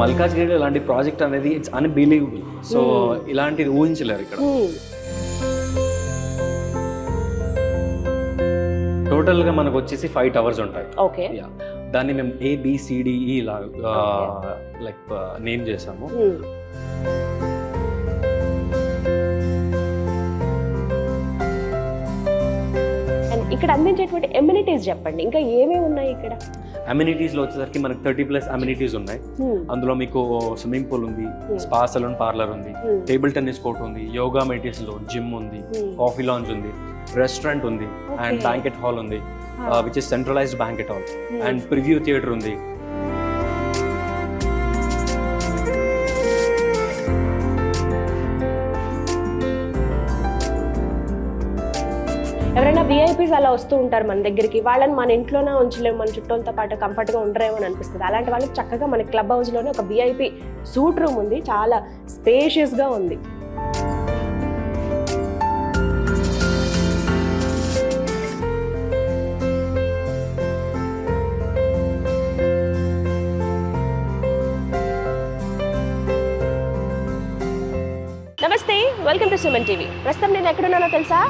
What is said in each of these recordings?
మల్కాజ్గిరిలో ఇలాంటి ప్రాజెక్ట్ అనేది ఇట్స్ అన్బిలీవబుల్. సో ఇలాంటిది ఊహించలేరు ఇక్కడ. టోటల్ గా మనకు వచ్చేసి 5 టవర్స్ ఉంటాయి. ఓకే. దాన్ని మేము ABCDE లైక్ నేమ్ చేసాము. ఇక్కడ అందించేటువంటి ఎమ్యూనిటీస్ చెప్పండి, ఇంకా ఏమేమి ఉన్నాయి ఇక్కడ? అమ్యూనిటీస్ లో వచ్చేసరికి మనకు 30+ అమ్యూనిటీస్ ఉన్నాయి. అందులో మీకు స్విమ్మింగ్ పూల్ ఉంది, స్పా సలూన్ పార్లర్ ఉంది, టేబుల్ టెన్నిస్ కోర్ట్ ఉంది, యోగా మెడిటేషన్ లో జిమ్ ఉంది, కాఫీ లాంజ్ ఉంది, రెస్టారెంట్ ఉంది, అండ్ బ్యాంకెట్ హాల్ ఉంది, which is centralised banquet hall, and preview theatre ఉంది. ఎవరైనా విఐపీస్ అలా వస్తూ ఉంటారు మన దగ్గరికి, వాళ్ళని మన ఇంట్లోనే ఉంచలేము, మన చుట్టూతో పాటు కంఫర్ట్గా ఉండరేమో అని అనిపిస్తుంది. అలాంటి వాళ్ళకి చక్కగా మన క్లబ్ హౌస్లోనే ఒక విఐపీ సూట్ రూమ్ ఉంది, చాలా స్పేషియస్గా ఉంది. నమస్తే, వెల్కమ్ టు సుమన్ టీవీ. ప్రస్తుతం నేను ఎక్కడున్నానో తెలుసా?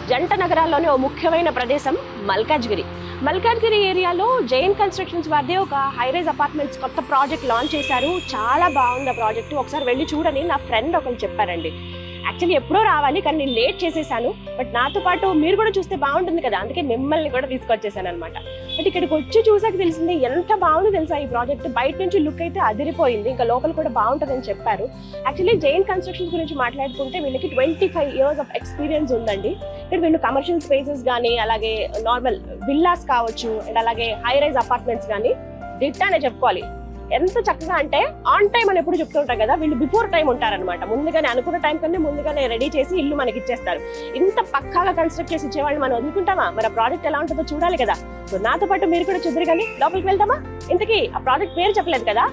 జంట నగరాల్లోనే ఓ ముఖ్యమైన ప్రదేశం మల్కాజ్గిరి. మల్కాజ్గిరి ఏరియాలో జైన్ కన్స్ట్రక్షన్స్ వారిదే ఒక హైరైజ్ అపార్ట్మెంట్స్ కొత్త ప్రాజెక్ట్ లాంచ్ చేశారు. చాలా బాగుంది ఆ ప్రాజెక్టు, ఒకసారి వెళ్ళి చూడని నా ఫ్రెండ్ ఒకరు చెప్పారండి. యాక్చువల్లీ ఎప్పుడో రావాలి, కానీ నేను లేట్ చేసేసాను. బట్ నాతో పాటు మీరు కూడా చూస్తే బాగుంటుంది కదా, అందుకే మిమ్మల్ని కూడా తీసుకొచ్చేసాను అనమాట. బట్ ఇక్కడికి వచ్చి చూసాక తెలిసింది ఎంత బాగుందో తెలుసా ఈ ప్రాజెక్ట్. బయట నుంచి లుక్ అయితే అదిరిపోయింది, ఇంకా లోపల కూడా బాగుంటుందని చెప్పారు. యాక్చువల్లీ జైన్ కన్స్ట్రక్షన్స్ గురించి మాట్లాడుకుంటే వీళ్ళకి 25 years ఆఫ్ ఎక్స్పీరియన్స్ ఉందండి. ఇక్కడ వీళ్ళు కమర్షియల్ స్పేసెస్ కానీ, అలాగే నార్మల్ విల్లాస్ కావచ్చు, అండ్ అలాగే హై రైజ్ అపార్ట్మెంట్స్ కానీ దిట్టానే చెప్పుకోవాలి. ఎంత చక్కగా అంటే ఆన్ టైం అని ఎప్పుడు చెప్తుంటారు కదా, వీళ్ళు బిఫోర్ టైం ఉంటారనమాట. ముందుగానే అనుకున్న టైం కన్నా ముందుగానే రెడీ చేసి ఇల్లు మనకి ఇచ్చేస్తారు. ఇంత పక్కాగా కన్స్ట్రక్ట్ చేసి ఇచ్చేవాళ్ళు మనం వదులుకుంటామా? మరి ఆ ప్రాజెక్ట్ ఎలా ఉంటుందో చూడాలి కదా. సో నాతో పాటు మీరు కూడా చూద్దరు, కానీ లోపలికి వెళ్దామా? ఇంతకీ ఆ ప్రాజెక్ట్ పేరు చెప్పలేదు కదా,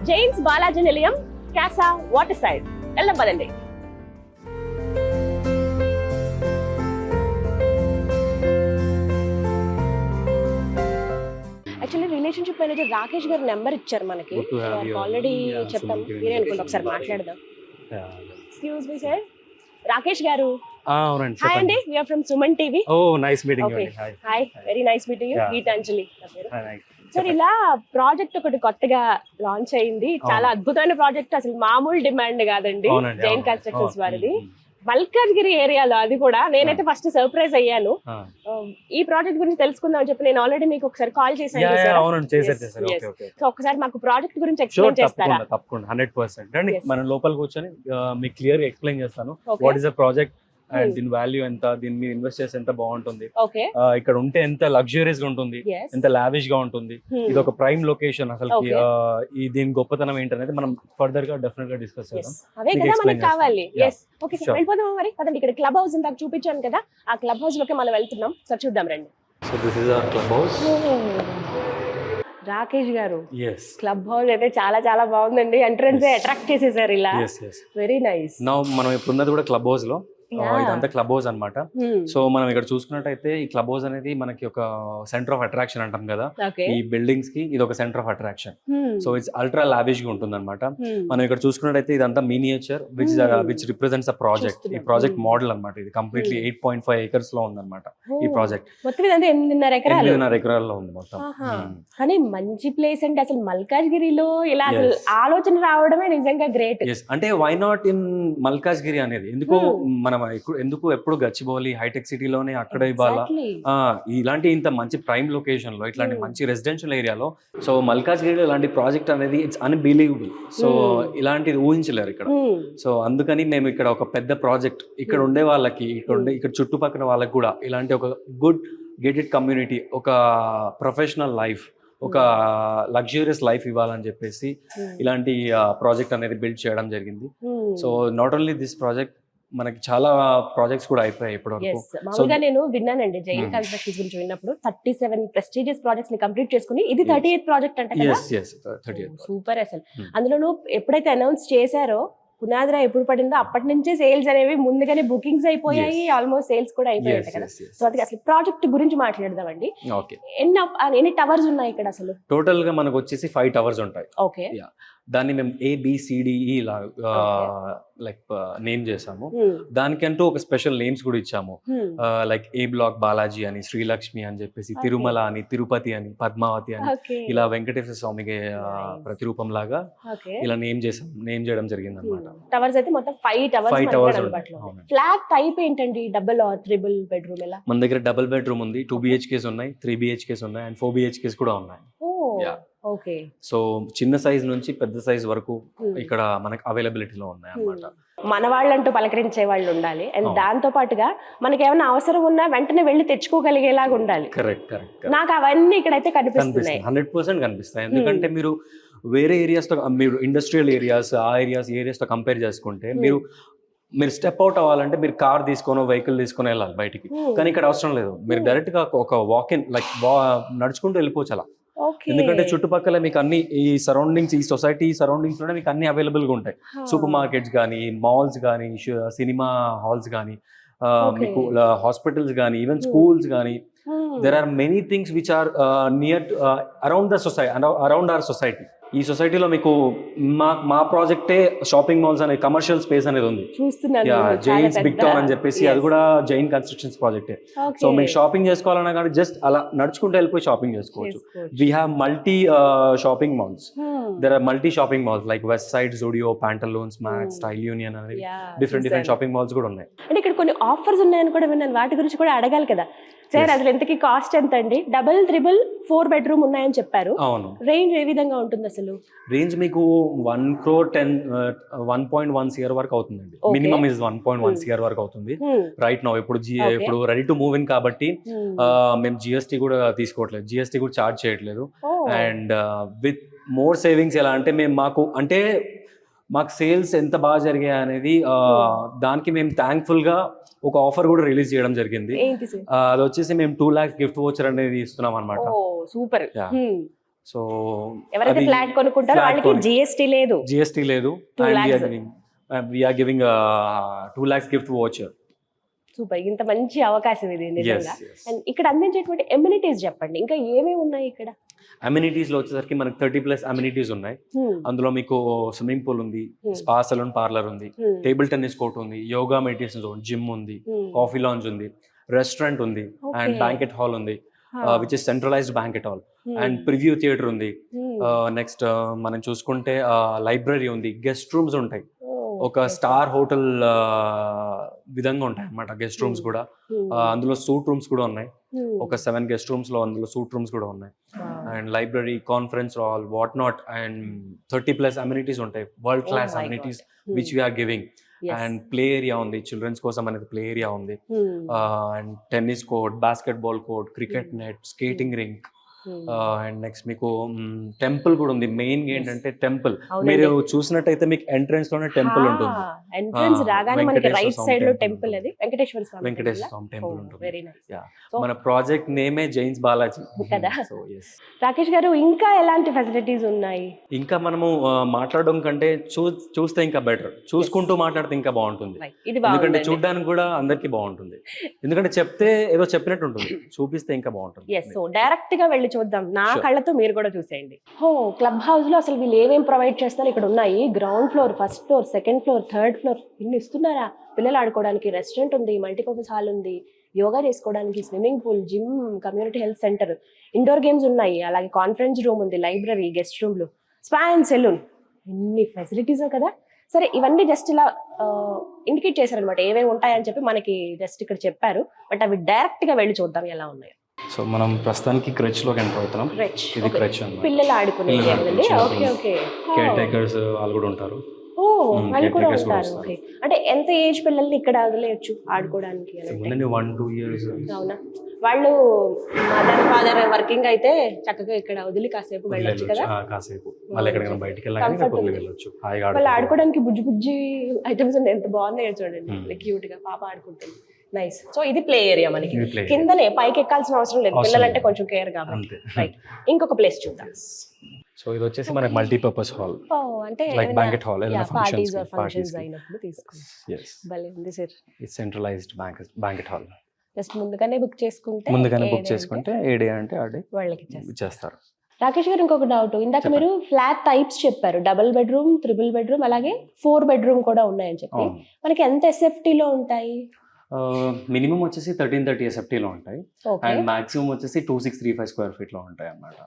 జైన్స్ బాలాజీ నిలయం క్యాసా వాటర్ సైడ్. వెళ్దాం పదండి. యాక్చువల్లీ రిలేషన్షిప్ మేనేజర్ రాకేష్ గారు నెంబర్ ఇచ్చారు మనకి, ఆల్రెడీ చెప్పాం. మీరే అనుకుంటే ఒకసారి మాట్లాడదాం. ఎక్స్క్యూజ్ మీ సార్, రాకేష్ గారు. హాయ్ అండి, we are from Suman TV. Oh nice meeting you. Hi, very nice meeting you. Geetanjali sir. ఇలా ప్రాజెక్ట్ ఒకటి కొత్తగా లాంచ్ అయింది, చాలా అద్భుతమైన ప్రాజెక్ట్, అసలు మామూలు డిమాండ్ కాదండి జైన్ కన్స్ట్రక్షన్స్ వారిది. మల్కాజ్గిరి ఏరియాలో, అది కూడా నేనైతే ఫస్ట్ సర్ప్రైజ్ అయ్యాను. ఈ ప్రాజెక్ట్ గురించి తెలుసుకుందాం అని చెప్పి నేను ఆల్రెడీ మీకు ఒకసారి కాల్ చేశాను. సో ఒకసారి మాకు ప్రాజెక్ట్ గురించి ఎక్స్ప్లెయిన్ చేస్తారా? తప్పకుండా 100%. రండి మనం లోపల కూర్చొని మీకు క్లియర్ గా ఎక్స్ప్లెయిన్ చేస్తాను. What is the project and దీని వాల్యూ ఎంత, దీని మీద ఇన్వెస్ట్ చేస్తే ఎంత బాగుంటుంది, ఇక్కడ ఉంటే ఎంత లగ్జరియస్ గా ఉంటుంది, ఎంత లావిష్ గా ఉంటుంది, ఇది ఒక ప్రైమ్ లొకేషన్. అసలు ఈ దీని గొప్పతనం ఏంటనేది మనం ఫర్దర్ గా డెఫినెట్ గా డిస్కస్ చేద్దాం. అదే కదా మనకి కావాలి. ఓకే సార్, వెళ్ళిపోదాం మరి. కదండి, ఇక్కడ క్లబ్ హౌస్ ఇందాక చూపించాను కదా, ఆ క్లబ్ హౌస్ లోకి మనం వెళ్తున్నాం. సార్ చూద్దాం రండి. So this is our club house. Rakesh గారు, క్లబ్ హౌస్ అయితే చాలా చాలా బాగుందండి. ఎంట్రన్స్ అట్రాక్ట్ చేసేసారు ఇలా. Very nice. నౌ మనం ఇప్పుడు ఉన్నది కూడా క్లబ్ హౌస్ లో. ఇదంతా క్లబ్ హౌస్ అనమాట. సో మనం ఇక్కడ చూసుకున్నట్టయితే ఈ క్లబ్ హౌస్ అనేది మనకి ఒక సెంటర్ ఆఫ్ అట్రాక్షన్ అంటాం కదా, ఈ బిల్డింగ్స్ కి ఇది ఒక centre of attraction. So it's ultra lavish గా ఉంటుంది అనమాట. మనం ఇక్కడ చూసుకున్నట్టయితే ఇదంతా miniature which represents a project. ఈ ప్రాజెక్ట్ మోడల్ అనమాట. ఇది కంప్లీట్లీ 8.5 acres లో ఉందన్నమాట ఈ ప్రాజెక్ట్. మొత్తం 8.5 ఎకరాల్లో ఉంది మొత్తం. కానీ మంచి ప్లేస్ అంటే అసలు మల్కాజ్గిరిలో ఇలా ఆలోచన రావడమే నిజంగా గ్రేట్. అంటే వై నాట్ ఇన్ మల్కాజ్గిరి అనేది ఎందుకు మనం ఎప్పుడు గచ్చిబౌలి హైటెక్ సిటీలోనే అక్కడ ఇవ్వాలా? ఇలాంటి ఇంత మంచి ప్రైమ్ లొకేషన్ లో, ఇట్లాంటి మంచి రెసిడెన్షియల్ ఏరియాలో. సో మల్కాజ్గిరిలో ఇలాంటి ప్రాజెక్ట్ అనేది ఇట్స్ అన్బిలీవబుల్. సో ఇలాంటిది ఊహించలేరు ఇక్కడ. సో అందుకని మేము ఇక్కడ ఒక పెద్ద ప్రాజెక్ట్ ఇక్కడ ఉండే వాళ్ళకి, ఇక్కడ చుట్టుపక్కల వాళ్ళకి కూడా ఇలాంటి ఒక గుడ్ గేటెడ్ కమ్యూనిటీ, ఒక ప్రొఫెషనల్ లైఫ్, ఒక లగ్జూరియస్ లైఫ్ ఇవ్వాలని చెప్పేసి ఇలాంటి ప్రాజెక్ట్ అనేది బిల్డ్ చేయడం జరిగింది. So not only this project, మనకి చాలా ప్రాజెక్ట్స్ కూడా అయిపోయాయి ఇప్పటివరకు. మామూలుగా నేను విన్నానండి జైన్ కన్స్ట్రక్షన్స్ గురించి విన్నప్పుడు 37 ప్రెస్టీజియస్ ప్రాజెక్ట్స్ ని కంప్లీట్ చేసుకుని ఇది 38th ప్రాజెక్ట్ అంటే కదా. సూపర్. అసలు అందులోనూ ఎప్పుడైతే అనౌన్స్ చేశారో పునాదిరా ఎప్పుడు పడిందో అప్పటి నుంచే సేల్స్ అనేవి ముందుగానే బుకింగ్స్ అయిపోయాయి, ఆల్మోస్ట్ సేల్స్ కూడా అయిపోయాయి కదా. సో అది అసలు ప్రాజెక్ట్ గురించి మాట్లాడదామండి. ఎన్ని టవర్స్ ఉన్నాయి ఇక్కడ? అసలు టోటల్ గా మనకు వచ్చేసి 5 టవర్స్ ఉంటాయి. ఓకే. దాన్ని మేము ABCDE ఇలా లైక్ నేమ్ చేసాము. దానికంటూ ఒక స్పెషల్ నేమ్స్ కూడా ఇచ్చాము. లైక్ A బ్లాక్ బాలాజీ అని, శ్రీలక్ష్మి అని చెప్పేసి, తిరుమల అని, తిరుపతి అని, పద్మావతి అని, ఇలా వెంకటేశ్వర స్వామికి ప్రతిరూపం లాగా ఇలా నేమ్ చేయడం జరిగింది అనమాట. టవర్స్ అయితే మొత్తం 5 టవర్స్. ఫ్లాట్ టైప్ ఏంటండి? డబుల్ ఆర్ ట్రిపుల్ బెడ్రూమ్ ఎలా? మన దగ్గర డబుల్ బెడ్రూమ్ ఉంది, 2 BHKs ఉన్నాయి, 3 BHKs ఉన్నాయి, అండ్ 4 BHKs కూడా ఉన్నాయి. ఓకే. సో చిన్న సైజ్ నుంచి పెద్ద సైజ్ వరకు ఇక్కడ మనకి అవైలబిలిటీలో ఉన్నాయి అన్నమాట. మన వాళ్ళంటూ పలకరించే వాళ్ళు ఉండాలి, అండ్ దాంతో పాటుగా మనకి ఏమైనా అవసరం ఉన్నా వెంటనే వెళ్ళి తెచ్చుకోగలిగేలాగా ఉండాలి. కరెక్ట్. నాకు అవన్నీ ఇక్కడైతే కనిపిస్తున్నాయి. 100% కనిపిస్తాయి. ఎందుకంటే మీరు వేరే ఏరియాస్ తో, మీరు ఇండస్ట్రియల్ ఏరియాస్, ఆ ఏరియాస్ తో కంపేర్ చేసుకుంటే మీరు స్టెప్ అవుట్ అవ్వాలంటే మీరు కార్ తీసుకొని, వెహికల్ తీసుకొని వెళ్ళాలి బయటికి. కానీ ఇక్కడ అవసరం లేదు, మీరు డైరెక్ట్ గా ఒక వాక్-ఇన్ లైక్ నడుచుకుంటూ వెళ్ళిపోవచ్చు అలా. ఎందుకంటే చుట్టుపక్కల మీకు అన్ని ఈ సరౌండింగ్స్, ఈ సొసైటీ సరౌండింగ్స్ లోనే మీకు అన్ని అవైలబుల్ గా ఉంటాయి. సూపర్ మార్కెట్స్ కానీ, మాల్స్ కానీ, సినిమా హాల్స్ కానీ, మీకు హాస్పిటల్స్ కానీ, ఈవెన్ స్కూల్స్ కానీ. There are many things which are near around our society. ఈ సొసైటీలో మీకు మా ప్రాజెక్టే షాపింగ్ మాల్స్ అనే కమర్షియల్ స్పేస్ అనేది ఉంది. జైన్స్ బిగ్ టౌన్ అని చెప్పేసి, అది కూడా జైన్ కన్స్ట్రక్షన్స్ ప్రాజెక్టే. సో మీకు షాపింగ్ చేసుకోవాలన్నా కానీ జస్ట్ అలా నడుచుకుంటూ వెళ్ళిపోయి షాపింగ్ చేసుకోవచ్చు. We have multi shopping malls. There are multi shopping malls like west side, Zudio, Pantaloons, max, style union అనేది డిఫరెంట్ షాపింగ్ మాల్స్ కూడా ఉన్నాయి. అంటే ఇక్కడ కొన్ని ఆఫర్స్ ఉన్నాయని కూడా విన్నాను, వాటి గురించి కూడా అడగాలి కదా సార్. అసలు ఎంతకి కాస్ట్ ఎంత అండి? డబుల్, ట్రిపుల్, 4 బెడ్రూమ్ ఉన్నాయని చెప్పారు. అవును. రేంజ్ ఏ విధంగా ఉంటుంది అసలు? రేంజ్ మీకు 1 crore 1.1 CR వరకు అవుతుందండి. మినిమం ఇస్ 1.1 CR వరకు అవుతుంది రైట్ నౌ. ఇప్పుడు రెడీ టు మూవ్ ఇన్ కాబట్టి మేము GST కూడా తీసుకోవట్లేదు, GST కూడా చార్జ్ చేయట్లేదు. అండ్ విత్ మోర్ సేవింగ్స్ ఎలా అంటే మాకు సేల్స్ ఎంత బాగా జరిగాయి అనేది దానికి మేము థ్యాంక్ఫుల్ గా ఒక ఆఫర్ కూడా రిలీజ్ చేయడం జరిగింది. అది వచ్చేసి మేము 2 lakhs గిఫ్ట్ వోచర్ అనేది ఇస్తున్నాం అనమాట. సూపర్. సో ఎవరైతే ఫ్లాట్ కొనుక్కుంటారో వాళ్ళకి GST లేదు. And we are giving 2 lakhs gift voucher. Super. ఇంత మంచి అవకాశం ఇది నిజంగా. అండ్ ఇక్కడ అందించేటువంటి ఎమ్యూనిటీస్ చెప్పండి, ఇంకా ఏమేమి ఉన్నాయి ఇక్కడ? అమ్యూనిటీస్ లో వచ్చేసరికి మనకి 30+ అమ్యూనిటీస్ ఉన్నాయి. అందులో మీకు స్విమ్మింగ్ పూల్ ఉంది, స్పా సలూన్ పార్లర్ ఉంది, టేబుల్ టెన్నిస్ కోర్ట్ ఉంది, యోగా మెడిటేషన్ జోన్, జిమ్ ఉంది, కాఫీ లాంజ్ ఉంది, రెస్టారెంట్ ఉంది, అండ్ బ్యాంకెట్ హాల్ ఉంది which is centralised banquet hall, and preview theatre ఉంది. నెక్స్ట్ మనం చూసుకుంటే లైబ్రరీ ఉంది, గెస్ట్ రూమ్స్ ఉంటాయి, ఒక స్టార్ హోటల్ విధంగా ఉంటాయి అన్నమాట గెస్ట్ రూమ్స్ కూడా. అందులో సూట్ రూమ్స్ కూడా ఉన్నాయి, ఒక 7 గెస్ట్ రూమ్స్ లో అందులో సూట్ రూమ్స్ కూడా ఉన్నాయి. And library, conference hall, what not, and 30+ amenities ఉంటాయి, world class amenities which we're giving. And play area ఉంది, చిల్డ్రన్స్ కోసం అనేది ప్లే ఏరియా ఉంది, and tennis court, basketball court, cricket net, skating rink. And next మీకు temple కూడా ఉంది. Main ఏంటంటే temple, మీరు చూసినట్టయితే మీకు ఎంట్రన్స్ లోనే టెంపుల్ ఉంటుంది. ఎంట్రన్స్ రాగానే మనకి రైట్ సైడ్ లో టెంపుల్, అది వెంకటేశ్వర స్వామి టెంపుల్ ఉంటుంది. మన ప్రాజెక్ట్ నేమే జైన్స్ బాలాజీ కదా. రాకేష్ గారు, ఇంకా ఎలాంటి ఫెసిలిటీస్ ఉన్నాయి? ఇంకా మనము మాట్లాడడం కంటే చూస్తే ఇంకా బెటర్, చూసుకుంటూ మాట్లాడితే ఇంకా బాగుంటుంది. ఎందుకంటే చూడడానికి కూడా అందరికి బాగుంటుంది, ఎందుకంటే చెప్తే ఏదో చెప్పినట్టు ఉంటుంది, చూపిస్తే ఇంకా బాగుంటుంది. సో డైరెక్ట్ గా వెళ్ళి చూద్దాం, నా కళ్ళతో మీరు కూడా చూసేయండి. క్లబ్ హౌస్ లో అసలు వీళ్ళు ఏమేమి ప్రొవైడ్ చేస్తారు? ఇక్కడ ఉన్నాయి ground floor, first floor, second floor, third floor, ఇన్ని ఇస్తున్నారా? పిల్లలు ఆడుకోవడానికి రెస్టారెంట్ ఉంది, మల్టీపర్పస్ హాల్ ఉంది, యోగా చేసుకోవడానికి swimming pool, gym, community health centre, indoor games ఉన్నాయి, అలాగే కాన్ఫరెన్స్ రూమ్ ఉంది, లైబ్రరీ, గెస్ట్ రూమ్లు, స్పా అండ్ సెలూన్. ఇన్ని ఫెసిలిటీస్ కదా. సరే, ఇవన్నీ జస్ట్ ఇలా ఇండికేట్ చేశారనమాట ఏమేమి ఉంటాయని చెప్పి మనకి జస్ట్ ఇక్కడ చెప్పారు. బట్ అవి డైరెక్ట్ గా వెళ్ళి చూద్దాం ఎలా ఉన్నాయో. సో మనం ప్రస్తుతానికి క్రెచ్ లోకి ఎంటర్ అవుతున్నాం. ఇది క్రెచ్ అన్నమాట, పిల్లలు ఆడుకునే కేర్ టేకర్స్ వాళ్ళు కూడా ఉంటారు. వాళ్ళు కూడా ఉంటారు. అంటే ఎంత ఏజ్ పిల్లల్ని ఇక్కడ వదిలేయచ్చు ఆడుకోవడానికి? 1-2 years. అవునా? వాళ్ళు మదర్ ఫాదర్ వర్కింగ్ అయితే చక్కగా ఇక్కడ వదిలి కాసేపు వెళ్ళొచ్చు కదా. కాసేపు మళ్ళీ ఎక్కడికైనా బయటికి వెళ్ళొచ్చు. వాళ్ళు ఆడుకోవడానికి బుజ్జి ఐటమ్స్ ఉన్నాయి, ఎంత బాగున్నాయో చూడండి, క్యూట్ గా పాప ఆడుకుంటుంది. నైస్. సో ఇది ప్లే ఏరియా, మనకి కిందనే, పైకి ఎక్కాల్సిన అవసరం లేదు, పిల్లలంటే కొంచెం కేర్ కాబట్టి. రైట్, ఇంకొక ప్లేస్ చూద్దాం. సో ఇది వచ్చేసి మనకి మల్టీపర్పస్ హాల్, అంటే లైక్ బ్యాంకెట్ హాల్, ఏదైనా ఫంక్షన్స్ అయినప్పుడు తీసుకోవచ్చు. భలే ఉంది సార్. ఇది సెంట్రలైజ్డ్ బ్యాంకెట్ హాల్. జస్ట్ ముందుగానే బుక్ చేసుకుంటే ఏ డే అంటే ఆ డే వాళ్ళకి ఇచ్చేస్తారు. రాకేష్ గారు ఇంకొక డౌట్, ఇందాక మీరు ఫ్లాట్ టైప్స్ చెప్పారు, డబుల్ బెడ్రూమ్, ట్రిపుల్ బెడ్రూమ్, అలాగే 4 బెడ్రూమ్ కూడా ఉన్నాయని చెప్పి. మనకి ఎంత SFT లో ఉంటాయి? మినిమం వచ్చేసి 1330 SFT లో ఉంటాయి అండ్ మాక్సిమం వచ్చేసి 2635 స్క్వేర్ ఫీట్ లో ఉంటాయి అన్నమాట.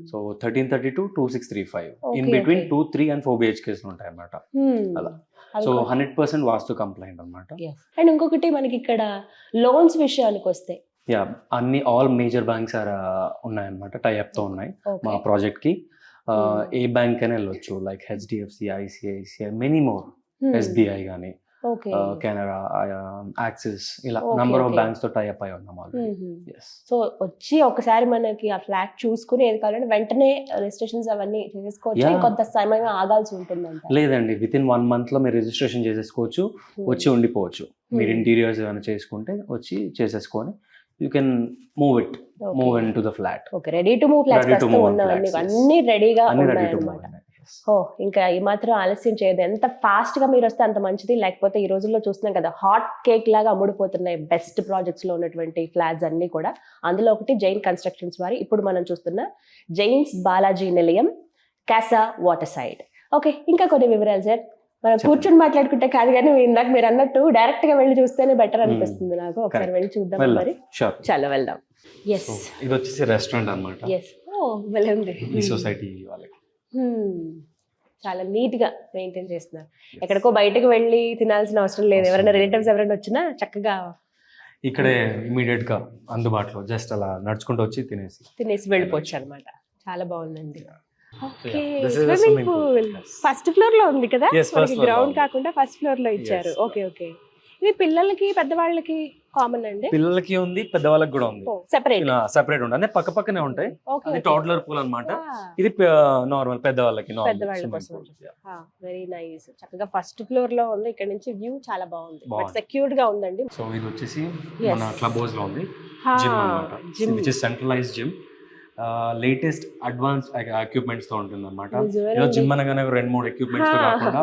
So 1330 to 2635 in between 2, 3 and 4 BHKs ఉంటాయి అన్నమాట. అలా సో 100% వాస్తు కంప్లైంట్ అన్నమాట. అండ్ ఇంకొకటి మనకి ఇక్కడ లోన్స్ విషయానికి వస్తే అన్ని ఆల్ మేజర్ బ్యాంక్స్ ఉన్నాయన్నమాట, టైఅప్ తో ఉన్నాయి మా ప్రాజెక్ట్ కి. ఏ బ్యాంక్ అయినా వెళ్ళొచ్చు, like HDFC, ICICI, many more, SBI కానీ, కెనరా, యాక్సిస్, ఇలా నంబర్ ఆఫ్ బ్యాంక్స్ తో టైఅప్ అయి ఉన్నాం ఆల్రెడీ. సో వచ్చి ఒకసారి మనకి ఆ ఫ్లాట్ చూసుకుని ఏది కావాలంటే వెంటనే రిజిస్ట్రేషన్స్ అవన్నీ చేసుకోవచ్చు, కొంత సమయం ఆగాల్సి ఉంటుందంట? లేదండి, విత్ ఇన్ 1 month లో మీరు రిజిస్ట్రేషన్ చేసేసుకోవచ్చు, వచ్చి ఉండిపోవచ్చు. మీరు ఇంటీరియర్స్ ఏమైనా చేసుకుంటే వచ్చి చేసేసుకొని you can move in to the flat. Okay, ready to move flats అన్ని రెడీగా ఉన్నాయన్నమాట. ఇంకా ఈ మాత్రం ఆలస్యం చేయదు, ఎంత ఫాస్ట్ గా మీరు వస్తే అంత మంచిది. లేకపోతే ఈ రోజుల్లో చూస్తున్నాం కదా, హాట్ కేక్ లాగా అమ్ముడుపోతున్నాయి బెస్ట్ ప్రాజెక్ట్స్ లో ఉన్నటువంటి ఫ్లాట్స్ అన్ని కూడా. అందులో ఒకటి జైన్ కన్స్ట్రక్షన్స్ వారి ఇప్పుడు మనం చూస్తున్న జైన్స్ బాలాజీ నిలయం, కాసా వాటర్ సైడ్. ఓకే, ఇంకా కొన్ని వివరాలు సార్. మనం కూర్చొని మాట్లాడుకుంటే కాదు కానీ ఇందాక మీరు అన్నట్టు డైరెక్ట్ గా వెళ్ళి చూస్తేనే బెటర్ అనిపిస్తుంది నాకు. ఒకసారి వెళ్ళి చూద్దాం మరి. చాలా వెళ్దాం. ఎస్, ఇది వచ్చేసి రెస్టారెంట్ అన్నమాట. ఎస్, ఓ వెళ్దాం. ఈ సొసైటీ వాళ్ళకి చాలా నీట్ గా మెయింటైన్ చేస్తున్నారు. ఎక్కడికో బయటకు వెళ్ళి తినాల్సిన అవసరం లేదు. ఎవరైనా రిలేటివ్స్ ఎవరైనా వచ్చినా చక్కగా ఇక్కడే ఇమీడియట్ గా అందుబాటులో, జస్ట్ అలా నడుచుకుంటూ వచ్చి తినేసి వెళ్ళిపోవచ్చు అనమాట. చాలా బాగుందండి. స్విమ్మింగ్ పూల్ ఫస్ట్ ఫ్లోర్ లో ఉంది కదా, గ్రౌండ్ కాకుండా ఫస్ట్ ఫ్లోర్ లో ఇచ్చారు. ఓకే ఓకే, ఇది పిల్లలకి పెద్దవాళ్ళకి కామన్ అండి? పిల్లలకి ఉంది, పెద్దవాళ్ళకి కూడా ఉంది. సెపరేట్ ఉంటుంది, అంటే పక్క పక్కనే ఉంటాయి. అది టోడ్లర్ పూల్ అన్నమాట. ఇది నార్మల్ పెద్దవాళ్ళకి. Very nice. చక్కగా ఫస్ట్ ఫ్లోర్ లో ఉంది. ఇక్కడ నుంచి వ్యూ చాలా బాగుంది, సెక్యూర్డ్ గా ఉందండి. సో ఇది వచ్చేసి మన క్లబ్ హౌస్ లో ఉంది జిమ్ అన్నమాట, which is centralised gym. Latest advance equipments తో ఉంటుంది అనమాట. జిమ్ అనగానే 2-3 ఎక్విప్మెంట్స్ తో కాకుండా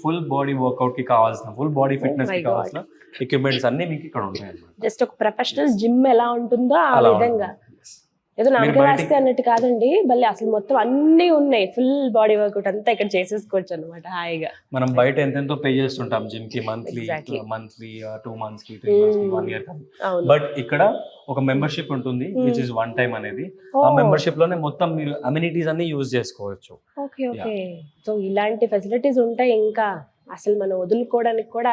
ఫుల్ బాడీ వర్కౌట్ కి కావాల్సిన, ఫుల్ బాడీ ఫిట్నెస్ కి కావాల్సిన ఎక్విప్మెంట్స్ అన్ని మీకు ఇక్కడ ఉంటాయి అన్నమాట. జస్ట్ ఒక ప్రొఫెషనల్ జిమ్ ఎలా ఉంటుందో ఆ విధంగా, ఏదో నామకే రాస్తే అన్నట్టు కాదండి, మళ్ళీ అసలు మొత్తం అన్ని ఉన్నాయి. ఫుల్ బాడీ వర్కౌట్ అంతా ఇక్కడ చేసేసుకోవచ్చు అనమాట హాయిగా. మనం బయట ఎంతెంతో పే చేస్తుంటాం జిమ్ కి, మంత్లీ 2 months కి 3 months కి 1 year కి. బట్ ఇక్కడ ఒక మెంబర్షిప్ ఉంటుంది విచ్ ఇస్ 1 time అనేది. ఆ మెంబర్షిప్ లోనే మొత్తం మీరు అమ్యూనిటీస్ అన్ని యూజ్ చేసుకోవచ్చు. ఓకే ఓకే, సో ఇలాంటి ఫెసిలిటీస్ ఉంటాయి. ఇంకా అసలు మనం వదులుకోవడానికి కూడా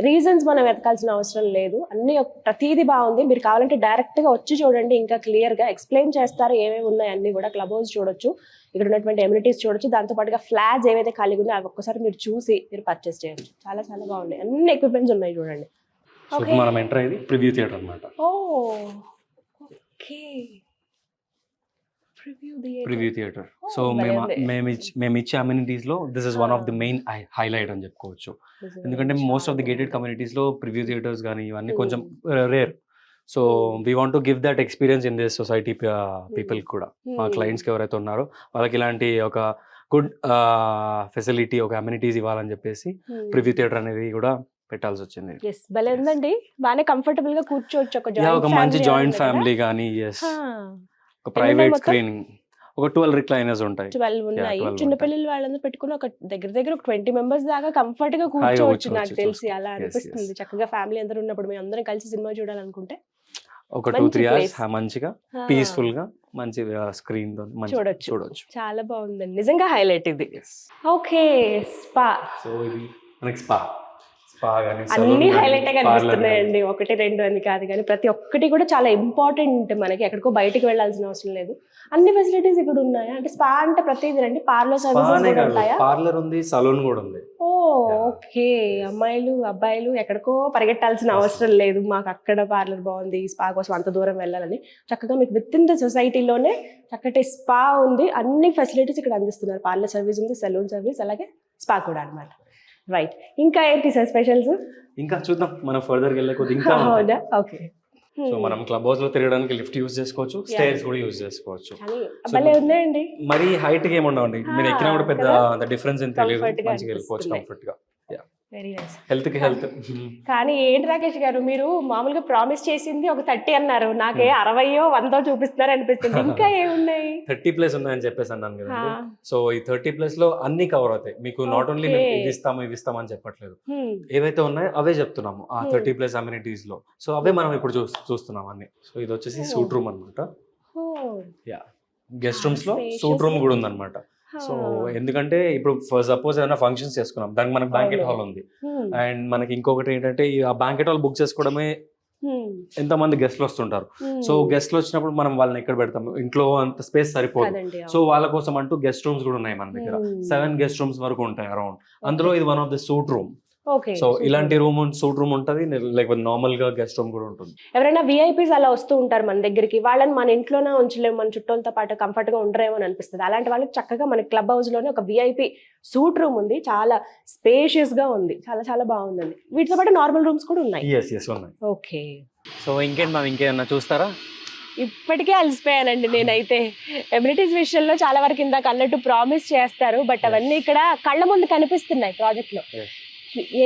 రీజన్స్ మనం వెతకాల్సిన అవసరం లేదు. అన్ని ప్రతిదీ బాగుంది. మీరు కావాలంటే డైరెక్ట్ గా వచ్చి చూడండి, ఇంకా క్లియర్ గా ఎక్స్ప్లెయిన్ చేస్తారు ఏమేమి ఉన్నాయి అన్ని కూడా. క్లబ్ హౌస్ చూడొచ్చు, ఇక్కడ ఉన్నటువంటి ఎమ్యూనిటీస్ చూడొచ్చు, దాంతో పాటుగా ఫ్లాట్స్ ఏవైతే ఖాళీగా ఉన్నాయో అవి ఒక్కసారి మీరు చూసి మీరు పర్చేస్ చేయొచ్చు. చాలా చాలా బాగున్నాయి, అన్ని ఎక్విప్మెంట్స్ ఉన్నాయి చూడండి. మనం ఎంటర్ అయ్యేది ప్రివ్యూ థియేటర్ అన్నమాట. Okay, preview theatre. సో మేము ఇచ్చే అమ్యూనిటీస్ లో this is one of the main highlight అని చెప్పుకోవచ్చు. ఎందుకంటే most of the gated communities లో ప్రివ్యూ థియేటర్స్ కానీ ఇవన్నీ కొంచెం rare. So we want to give that experience in this society people కూడా. మా క్లయింట్స్కి ఎవరైతే ఉన్నారో వాళ్ళకి ఇలాంటి ఒక గుడ్ ఫెసిలిటీ, ఒక అమ్యూనిటీస్ ఇవ్వాలని చెప్పేసి ప్రివ్యూ థియేటర్ అనేది కూడా పెట్టాల్సి వచ్చింది. భలే ఉందండి, బాగానే కంఫర్టబుల్ గా కూర్చోవచ్చు. ఒక మంచి జాయింట్ ఫ్యామిలీ కానీ, ఒక ప్రైవేట్ స్క్రీనింగ్, ఒక 12 రిక్లైనర్స్ ఉంటాయి. 12 ఉన్నాయి. చిన్నపిల్లలు వాళ్ళందరూ పెట్టుకుని ఒక దగ్గర ఒక 20 members దాకా కంఫర్ట్ గా కూర్చోవచ్చు నాకు తెలిసి. అలా అనిపిస్తుంది. చక్కగా ఫ్యామిలీ అందరూ ఉన్నప్పుడు మేము అందరం కలిసి సినిమా చూడాలనుకుంటే ఒక 2-3 hours మంచిగా పీస్ఫుల్ గా మంచి స్క్రీన్ తో చూడొచ్చు. చాలా బాగుందండి, నిజంగా హైలైట్ ఇది. Okay, spa. సో ఇది మనకి స్పా అన్ని హైలైట్ గా కనిపిస్తున్నాయండి. 1-2 అని కాదు కానీ ప్రతి ఒక్కటి కూడా చాలా ఇంపార్టెంట్. మనకి ఎక్కడికో బయటకు వెళ్ళాల్సిన అవసరం లేదు, అన్ని ఫెసిలిటీస్ ఇక్కడ ఉన్నాయా? అంటే స్పా అంటే ప్రతిదీ రండి, పార్లర్ సర్వీసెస్ కూడా ఉంటాయా? పార్లర్ ఉంది, సలూన్ కూడా ఉంది. ఓకే, అమ్మాయిలు అబ్బాయిలు ఎక్కడికో పరిగెట్టాల్సిన అవసరం లేదు. మాకు అక్కడ పార్లర్ బాగుంది, స్పా కోసం అంత దూరం వెళ్ళాలని చక్కగా మీకు విత్ ఇన్ ద సొసైటీలోనే చక్కటి స్పా ఉంది. అన్ని ఫెసిలిటీస్ ఇక్కడ అందిస్తున్నారు. పార్లర్ సర్వీస్ ఉంది, సెలూన్ సర్వీస్, అలాగే స్పా కూడా అన్నమాట. రైట్, ఇంకా ఏంటి సార్ స్పెషల్స్? ఇంకా చూద్దాం, మనం ఫర్దర్ వెళ్ళే కొద్ది ఇంకా. ఓకే, సో మనం క్లబ్ హౌస్ లో తిరగడానికి లిఫ్ట్ యూజ్ చేసుకోవచ్చు, స్టైర్స్ కూడా యూజ్ చేసుకోవచ్చు. ఉన్నాయండి, మరి హైట్ గా ఏమి ఉండవండి. మీరు ఎక్కినా కూడా పెద్ద డిఫరెన్స్ ఏం తెలియదు, మంచిగా వెళ్ళిపోవచ్చు కంఫర్ట్ గా. Very nice. హెల్త్ కి హెల్త్. కానీ ఏంటి రాకేష్ గారు, మీరు మామూలుగా ప్రామిస్ చేసింది ఒక 30 అన్నారు, నాకే 60 100 చూపిస్తున్నారు అనిపిస్తుంది. ఇంకా ఏమున్నాయి? 30+ ఉన్నాయని చెప్పేసి అన్నాను కదండి. సో ఈ 30+ లో అన్ని కవర్ అవుతాయి మీకు. నాట్ ఓన్లీ మేము ఇవి ఇస్తాం అని చెప్పట్లేదు, ఏవైతే ఉన్నాయో అవే చెప్తున్నాము ఆ 30+ అమ్యూనిటీస్ లో. సో అవే మనం ఇప్పుడు చూస్తున్నాం అన్ని. సో ఇది వచ్చేసి సూట్ రూమ్ అనమాట. యా, గెస్ట్ రూమ్స్ లో సూట్ రూమ్ కూడా ఉందన్నమాట. సో ఎందుకంటే ఇప్పుడు సపోజ్ ఏమైనా ఫంక్షన్స్ చేసుకున్నాం, దానికి మనకి బ్యాంకెట్ హాల్ ఉంది. అండ్ మనకి ఇంకొకటి ఏంటంటే ఆ బ్యాంకెట్ హాల్ బుక్ చేసుకోవడమే ఎంతమంది గెస్ట్లు వస్తుంటారు. సో గెస్ట్లు వచ్చినప్పుడు మనం వాళ్ళని ఎక్కడ పెడతాం, ఇంట్లో అంత స్పేస్ సరిపోదు. సో వాళ్ళ కోసం అంటూ గెస్ట్ రూమ్స్ కూడా ఉన్నాయి మన దగ్గర. 7 గెస్ట్ రూమ్స్ వరకు ఉంటాయి అరౌండ్. అందులో ఇది one of the suite room. So ఇలాంటి రూమ్ సూట్ రూమ్ ఉంటది, లేకపోతే నార్మల్ గా గెస్ట్ రూమ్ కూడా ఉంటుంది. ఎవరైనా విఐపీస్ అలా వస్తూ ఉంటారు మన దగ్గరికి, వాళ్ళని మన ఇంట్లోనే ఉంచలేము, మన చుట్టూలతో పాటు కంఫర్ట్ గా ఉండరేమో అని అనిపిస్తుంది. అలాంటి వాళ్ళకి చక్కగా మన క్లబ్ హౌస్ లోనే ఒక విఐపీ సూట్ రూమ్ ఉంది, చాలా స్పేషియస్ గా ఉంది, చాలా చాలా బాగుందండి. వీటితో పాటు నార్మల్ రూమ్స్ కూడా ఉన్నాయి. ఉన్నాయి. ఓకే, సో ఇంకేమన్నా చూస్తారా? ఇప్పటికే అలసిపోయానండి నేనైతే. ఎమ్యూనిటీస్ విషయంలో చాలా వరకు ఇందాక అన్నట్టు ప్రామిస్ చేస్తారు, బట్ అవన్నీ ఇక్కడ కళ్ళ ముందు కనిపిస్తున్నాయి ప్రాజెక్ట్ లో.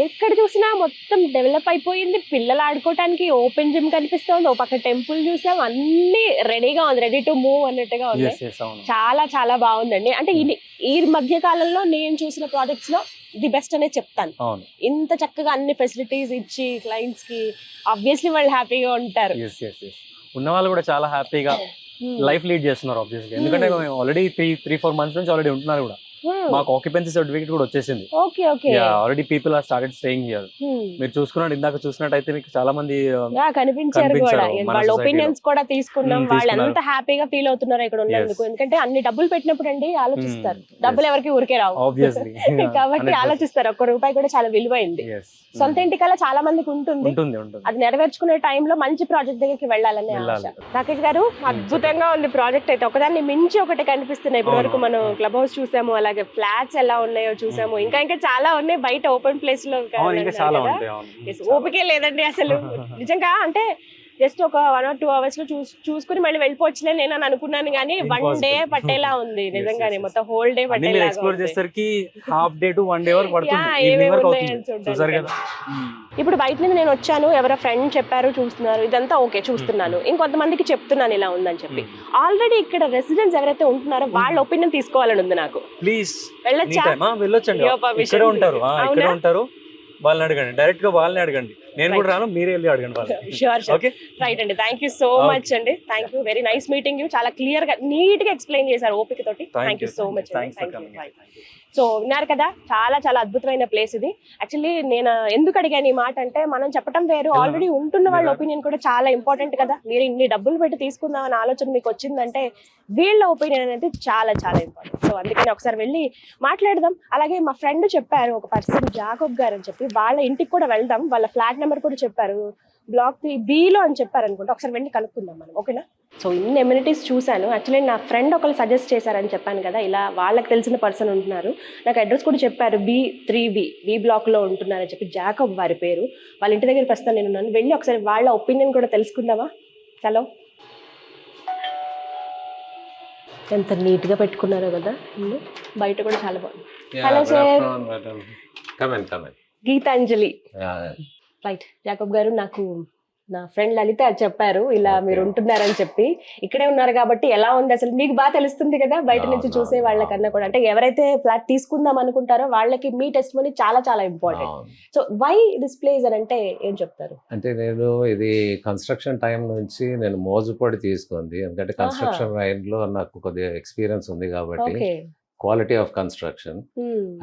ఎక్కడ చూసినా మొత్తం డెవలప్ అయిపోయింది. పిల్లలు ఆడుకోవడానికి ఓపెన్ జిమ్ కనిపిస్తుంది, ఒక పక్క టెంపుల్ చూసాం, అన్ని రెడీగా ఉంది, రెడీ టు మూవ్ అన్నట్టుగా ఉంది. చాలా చాలా బాగుందండి. అంటే ఈ మధ్య కాలంలో నేను చూసిన ప్రాజెక్ట్స్ లో ది బెస్ట్ అనే చెప్తాను. ఇంత చక్కగా అన్ని ఫెసిలిటీస్ ఇచ్చి క్లయింట్స్ కి ఆబ్వియస్లీ వాళ్ళు హ్యాపీగా ఉంటారు. ఉన్న వాళ్ళు కూడా చాలా హ్యాపీగా లైఫ్ లీడ్ చేస్తున్నారు ఆబ్వియస్లీ. ఎందుకంటే ఆల్రెడీ 3-4 months నుంచి ఆల్రెడీ ఉంటున్నారు కూడా. మాకు ఆక్యుపెన్సీ సర్టిఫికేట్ కూడా వచ్చేసింది. Already people are started staying here. మీరు చూసుకున్నట్టు ఇందాక చూసినట్టయితే మీకు చాలా మంది కనిపించారు కూడా. వాళ్ళ ఒపీనియన్స్ కూడా తీసుకున్నాం. వాళ్ళు ఎంత హ్యాపీగా ఫీల్ అవుతున్నారు ఇక్కడ ఉన్నందుకు. ఎందుకంటే అన్ని డబ్బులు పెట్టినప్పుడు అండి ఆలోచిస్తారు, డబ్బులు ఎవరికి ఊరికే రావు కాబట్టి ఆలోచిస్తారు. ₹1 కూడా చాలా విలువైంది. సొంత ఇంటికల్లా చాలా మందికి ఉంటుంది, అది నెరవేర్చుకునే టైంలో మంచి ప్రాజెక్ట్ దగ్గరికి వెళ్ళాలనే ఆశ. రాకేష్ గారు, అద్భుతంగా ఉంది ప్రాజెక్ట్ అయితే. ఒకదాన్ని మించి ఒకటి కనిపిస్తున్నాయి. ఇప్పటి వరకు మనం క్లబ్ హౌస్ చూసాము, అలాగే ఫ్లాట్స్ ఎలా ఉన్నాయో చూసాము, ఇంకా చాలా ఉన్నాయి బయట ఓపెన్ ప్లేస్ లో. ఓపికే లేదండి అసలు నిజంగా. అంటే జస్ట్ ఒక 1 or 2 hours లో చూసుకుని మళ్ళీ వెళ్ళిపోవచ్చులే నేను అని అనుకున్నాను, కానీ 1 day పట్టేలా ఉంది నిజంగానే. మొత్తం హోల్ డే పట్టేలా. ఇప్పుడు బయట నుంచి నేను వచ్చాను, ఎవరో ఫ్రెండ్ చెప్పారు చూస్తున్నారు, ఇదంతా ఓకే చూస్తున్నాను. ఇంకొంతమందికి చెప్తున్నాను ఇలా ఉందని చెప్పి. ఆల్రెడీ ఇక్కడ రెసిడెంట్స్ ఎవరైతే ఉంటున్నారో వాళ్ళ ఒపీనియన్ తీసుకోవాలని ఉంది నాకు. ప్లీజ్ వెళ్ళొచ్చండి, వాళ్ళని అడగండి, డైరెక్ట్ గా వాళ్ళని అడగండి. నేను కూడా రాను, మీరే వెళ్ళి అడగండి. రైట్ అండి, థ్యాంక్ యూ సో మచ్ అండి. Thank you, very nice meeting you. చాలా క్లియర్ గా నీట్ గా ఎక్స్ప్లెయిన్ చేశారు ఓపిక తోటి. Thank you so much. So విన్నారు కదా, చాలా చాలా అద్భుతమైన ప్లేస్ ఇది. యాక్చువల్లీ నేను ఎందుకు అడిగాను ఈ మాట అంటే, మనం చెప్పడం వేరు, ఆల్రెడీ ఉంటున్న వాళ్ళ ఒపీనియన్ కూడా చాలా ఇంపార్టెంట్ కదా. మీరు ఇన్ని డబ్బులు పెట్టి తీసుకుందాం అనే ఆలోచన మీకు వచ్చిందంటే వీళ్ళ ఒపీనియన్ అనేది చాలా చాలా ఇంపార్టెంట్. సో అందుకని ఒకసారి వెళ్ళి మాట్లాడదాం. అలాగే మా ఫ్రెండ్ చెప్పారు, ఒక పర్సన్ జాకబ్ గారు అని చెప్పి, వాళ్ళ ఇంటికి కూడా వెళ్దాం. వాళ్ళ ఫ్లాట్ నెంబర్ కూడా చెప్పారు, బ్లాక్ 3B లో అని చెప్పారు అనుకుంటా. ఒకసారి వెళ్ళి కనుక్కుందాం మనం, ఓకేనా? సో ఇన్ని ఎమ్యూనిటీస్ చూశాను. యాక్చువల్లీ నా ఫ్రెండ్ ఒకరు సజెస్ట్ చేశారని చెప్పాను కదా, ఇలా వాళ్ళకి తెలిసిన పర్సన్ ఉంటున్నారు. నాకు అడ్రస్ కూడా చెప్పారు, B బ్లాక్ లో ఉంటున్నారని చెప్పి. జాకబ్ వారి పేరు. వాళ్ళ ఇంటి దగ్గర ప్రస్తుతం నేను ఉన్నాను. వెళ్ళి ఒకసారి వాళ్ళ ఒపీనియన్ కూడా తెలుసుకుందామా? చలో. ఎంత నీట్ గా పెట్టుకున్నారో కదా, బయట కూడా చాలా బాగుంది. Hello sir, Geetanjali. Right, Jacob గారు, నాకు నా ఫ్రెండ్ లలిత చెప్పారు ఇలా మీరు ఉంటున్నారని చెప్పి. ఇక్కడే ఉన్నారు కాబట్టి ఎలా ఉంది అసలు మీకు బాగా తెలుస్తుంది కదా, బయట నుంచి చూసే వాళ్ళకన్నా కూడా. అంటే ఎవరైతే ఫ్లాట్ తీసుకుందాం అనుకుంటారో వాళ్ళకి మీ టెస్టిమనీ చాలా చాలా important. So why this place అని అంటే ఏం చెప్తారు? అంటే నేను ఇది కన్స్ట్రక్షన్ టైం నుంచి నేను మోజుపడి తీసుకుంది, ఎందుకంటే కన్స్ట్రక్షన్ లైన్ లో నాకు కొద్దిగా ఎక్స్పీరియన్స్ ఉంది కాబట్టి. క్వాలిటీ ఆఫ్ కన్స్ట్రక్షన్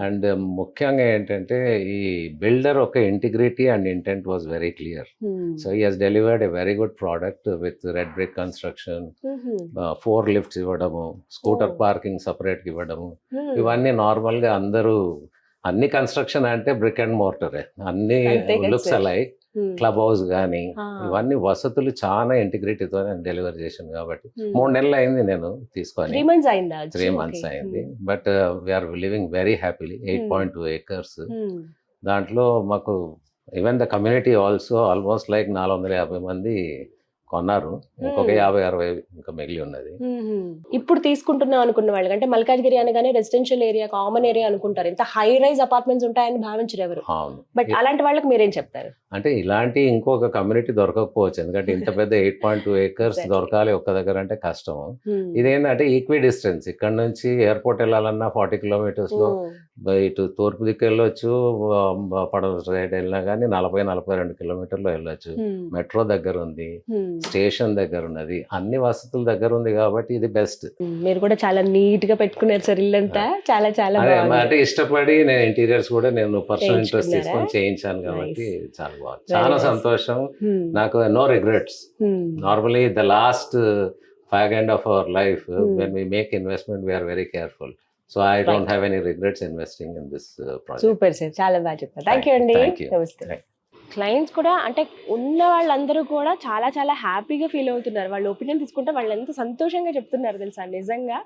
అండ్ ముఖ్యంగా ఏంటంటే ఈ బిల్డర్ ఒక integrity and intent was very clear. So he has delivered a very good product with red brick construction, 4 lifts ఇవ్వడము, స్కూటర్ పార్కింగ్ సపరేట్ ఇవ్వడము, ఇవన్నీ నార్మల్ గా అందరూ అన్ని కన్స్ట్రక్షన్ అంటే బ్రిక్ అండ్ మోర్టరే, అన్ని లుక్స్ అలైక్. క్లబ్ హౌస్ కానీ ఇవన్నీ వసతులు చాలా ఇంటిగ్రిటీతో డెలివర్ చేశాను కాబట్టి 3 నెలలు అయింది నేను తీసుకొని. 3 months అయింది. But we are living very happily. 8.2 acres. దాంట్లో మాకు even the community also almost like 450 మంది కొన్నారు. ఇంకొక 50-60 ఇంకా మిగిలి ఉన్నది. ఇప్పుడు తీసుకుంటున్నాం అనుకున్న వాళ్ళకి, అంటే మల్కాజ్గిరి అనగానే రెసిడెన్షియల్ ఏరియా, కామన్ ఏరియా అనుకుంటారు. ఇంత హై రైజ్ అపార్ట్మెంట్స్ ఉంటాయని భావించరు ఎవరు. అవును. బట్ అలాంటి వాళ్ళకి మీరేం చెప్తారు? అంటే ఇలాంటి ఇంకొక కమ్యూనిటీ దొరకకపోవచ్చు, ఎందుకంటే ఇంత పెద్ద 8.2 acres Exactly. దొరకాలి ఒక్క దగ్గర అంటే కష్టం. ఇదేంటంటే ఈక్వి డిస్టెన్స్, ఇక్కడ నుంచి ఎయిర్పోర్ట్ వెళ్ళాలన్నా 40 kilometers లో ఇటు తూర్పు దిక్కు వెళ్ళొచ్చు, పడవ సైడ్ వెళ్ళినా కానీ 40-42 kilometerలో వెళ్ళొచ్చు. మెట్రో దగ్గర ఉంది, స్టేషన్ దగ్గర ఉన్నది, అన్ని వసతుల దగ్గర ఉంది కాబట్టి ఇది బెస్ట్. మీరు కూడా చాలా నీట్ గా పెట్టుకున్నారు సార్ ఇల్లంతా, చాలా చాలా అంటే ఇష్టపడి నేను ఇంటీరియర్స్ కూడా నేను పర్సనల్ ఇంట్రెస్ట్ చేయించుకున్నారా? తీసుకొని చేయించాను కాబట్టి చాలా బాగుంది, చాలా సంతోషం. నాకు no regrets. Normally the last 5 of our life, when we make investment we are very careful, so I don't have any regrets investing in this project. Super sir, చాలా బాగా చెప్పారు. థ్యాంక్ యూ అండి. Thank you. నమస్తే. Clients కూడా అంటే ఉన్న వాళ్ళందరూ కూడా చాలా చాలా హ్యాపీగా ఫీల్ అవుతున్నారు. వాళ్ళ ఒపీనియన్ తీసుకుంటే వాళ్ళు ఎంత సంతోషంగా చెప్తున్నారు తెలుసా నిజంగా.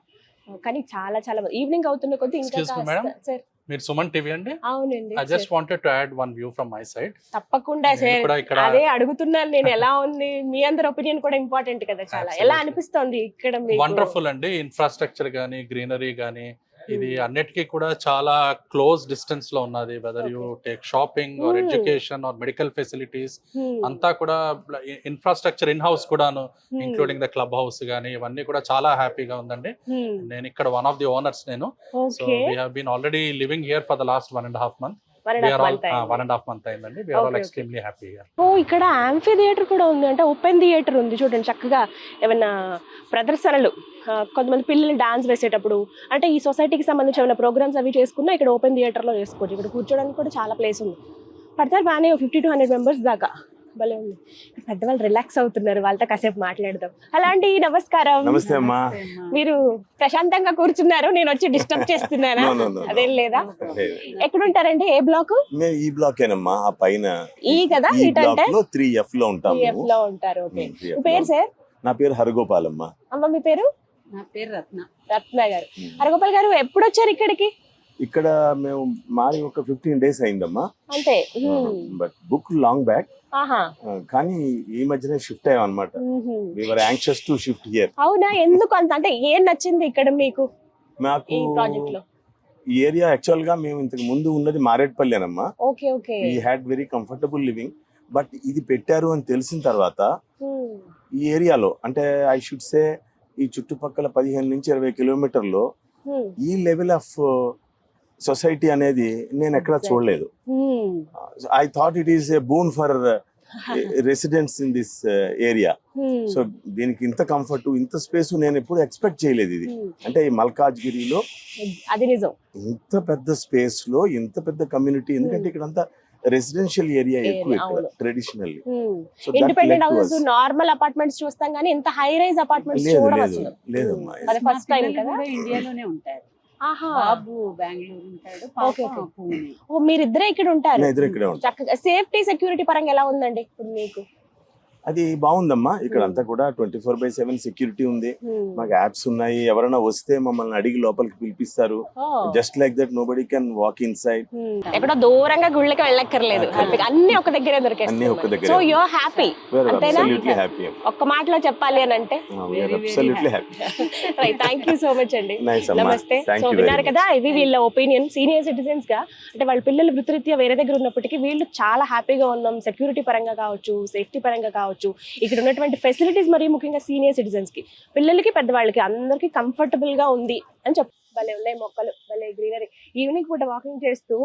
కానీ చాలా చాలా ఈవినింగ్ అవుతున్న కొద్ది ఇంకా Excuse me, madam. సార్. మీరు సుమన్ టీవీ అండి? అవునండి. I just wanted to add one view from my side. తప్పకుండా నేను సార్, కూడా ఇక్కడ అదే అడుగుతున్నాను నేను, ఎలా ఉంది మీ అందరి ఒపీనియన్ కూడా ఇంపార్టెంట్ కదా చాలా. ఎలా Absolutely. అనిపిస్తోంది ఇక్కడ మీకు? వండర్ఫుల్ అండి. ఇన్ఫ్రాస్ట్రక్చర్ గానీ, గ్రీనరీ గానీ, ఇది అన్నిటికీ కూడా చాలా క్లోజ్ డిస్టెన్స్ లో ఉన్నది. Whether you take shopping or education or medical facilities అంతా కూడా ఇన్ఫ్రాస్ట్రక్చర్ ఇన్ హౌస్ కూడాను, ఇంక్లూడింగ్ ద క్లబ్ హౌస్ గానీ, ఇవన్నీ కూడా చాలా హ్యాపీగా ఉందండి. నేను ఇక్కడ వన్ ఆఫ్ ది ఓనర్స్ నేను. So we have been already living here for the last 1.5 month. 1.5 month అయిందండి. We are all extremely happy here. ఓ, ఇక్కడ యాంఫీ థియేటర్ కూడా ఉంది, అంటే ఓపెన్ థియేటర్ ఉంది చూడండి. చక్కగా ఏమైనా ప్రదర్శనలు, కొంతమంది పిల్లలు డాన్స్ వేసేటప్పుడు, అంటే ఈ సొసైటీకి సంబంధించి ఏమైనా ప్రోగ్రామ్స్ అవి చేసుకున్నా ఇక్కడ ఓపెన్ థియేటర్లో చేసుకోవచ్చు. ఇక్కడ కూర్చోడానికి కూడా చాలా ప్లేస్ ఉంది. పడతారు బాగానే 50 to 100 members దాకా. భలే ఉంది. పెద్దవాళ్ళు రిలాక్స్ అవుతున్నారు, వాళ్ళతో కాసేపు మాట్లాడదాం. హలో అండి, నమస్కారం. నమస్తే అమ్మా. మీరు ప్రశాంతంగా కూర్చున్నారు, నేను వచ్చి డిస్టర్బ్ చేస్తున్నానా? అదేం లేదా? ఎక్కడ ఉంటారండి? ఏ బ్లాక్? మేము ఈ బ్లాక్ ఏనమ్మా, ఆ పైన ఈ కదా ఈ ఇటంటే బ్లాక్ లో 3F లో ఉంటాం. 3F లో ఉంటారు. ఓకే. మీ పేరు సార్? నా పేరు హరగోపాలమ్మ. అమ్మ మీ పేరు? నా పేరు రత్న. రత్న గారు. హరగోపాల్ గారు ఎప్పుడు వచ్చారు ఇక్కడికి? ఇక్కడ మేము మారి ఒక 15 days అయిందమ్మా. అంతే. బట్ బుక్ లాంగ్ బ్యాక్, ఆహా. కానీ ఈ మధ్యనే షిఫ్ట్ అయ్యాం అనమాట. వి వర్ యాంగ్షియస్ టు షిఫ్ట్ హియర్. అవునా? ఎందుకు అంత, అంటే ఏం నచ్చింది ఇక్కడ మీకు మాకు ఈ ప్రాజెక్ట్ లో? ఈ ఏరియా యాక్చువల్ గా మేము ఇంతకు ముందు ఉన్నది మారేడ్పల్లినమ్మా. Okay okay. We had very comfortable living. But ఇది పెట్టారు అని తెలిసిన తర్వాత ఈ ఏరియాలో, అంటే ఐ షుడ్ సే ఈ చుట్టుపక్కల 15 నుంచి 20 kilometerలో ఈ లెవెల్ ఆఫ్ సొసైటీ అనేది నేను ఎక్కడా చూడలేదు. I thought it is a boon for residents in this area. So దీనికి ఇంత కంఫర్ట్, ఇంత స్పేస్ నేను ఎప్పుడు ఎక్స్పెక్ట్ చేయలేదు. ఇది అంటే ఈ మల్కాజ్గిరిలో అది నిజం. ఇంత పెద్ద స్పేస్ లో ఇంత పెద్ద కమ్యూనిటీ, ఎందుకంటే ఇక్కడ అంతా రెసిడెన్షియల్ ఏరియా ఎక్కువ ఇక్కడ traditionally. Independent houses, normal apartments చూస్తాం కానీ ఇంత హై రైజ్ అపార్ట్మెంట్స్ చూడడం అసలు లేదమ్మా. అది ఫస్ట్ టైం కదా. ఇండియాలోనే ఉంటారు. ఆహా. బాబు బెంగళూరు ఉంటాడు, ఓకే, పాప ఓకే. పూణే. ఓ, మీరిద్దరే ఇక్కడ ఉంటారు. ఇద్దరు ఇక్కడే ఉంటాం. చక్కగా సేఫ్టీ సెక్యూరిటీ పరంగా ఎలా ఉందండి ఇప్పుడు మీకు? అది బాగుందమ్మా. ఇక్కడ అంతా కూడా 24/7 సెక్యూరిటీ ఉంది. మాకు యాప్స్ ఉన్నాయి. ఎవరైనా వస్తే మమ్మల్ని అడిగి లోపలికి పిలిపిస్తారు. Just like that nobody can walk inside. ఎక్కడో దూరంగా గుళ్ళకి వెళ్ళక్కర్లేదు, అన్ని ఒక దగ్గరే అన్ని ఒక దొరికేస్తాయి. దగ్గరే. సో యు ఆర్ హ్యాపీ అంతేనా? Absolutely happy. ఒక్క మాటలో చెప్పాలి అని అంటే absolutely happy. Right. Thank you so much అండి. నైస్ అమ్మా. నమస్తే. థ్యాంక్ సో యూ వెరీ విన్నారు మచ్. కదా, ఇవి వీళ్ళ ఒపీనియన్. సీనియర్ సిటిజన్స్ గా, అంటే వాళ్ళ పిల్లలు వృత్తిరీత్యా వేరే దగ్గర ఉన్నప్పటికీ వీళ్ళు చాలా హ్యాపీగా ఉన్నాం. సెక్యూరిటీ పరంగా కావచ్చు, సేఫ్టీ పరంగా కావచ్చు, ఇక్కడ ఉన్నటువంటి ఫెసిలిటీస్, మరియు ముఖ్యంగా సీనియర్ సిటిజన్స్ కి, పిల్లలకి, పెద్దవాళ్ళకి అందరికి కంఫర్టబుల్ గా ఉంది అని చెప్పి. భలే ఉన్నాయి మొక్కలు, భలే గ్రీనరీ. ఈవినింగ్ పూట వాకింగ్ చేస్తూ,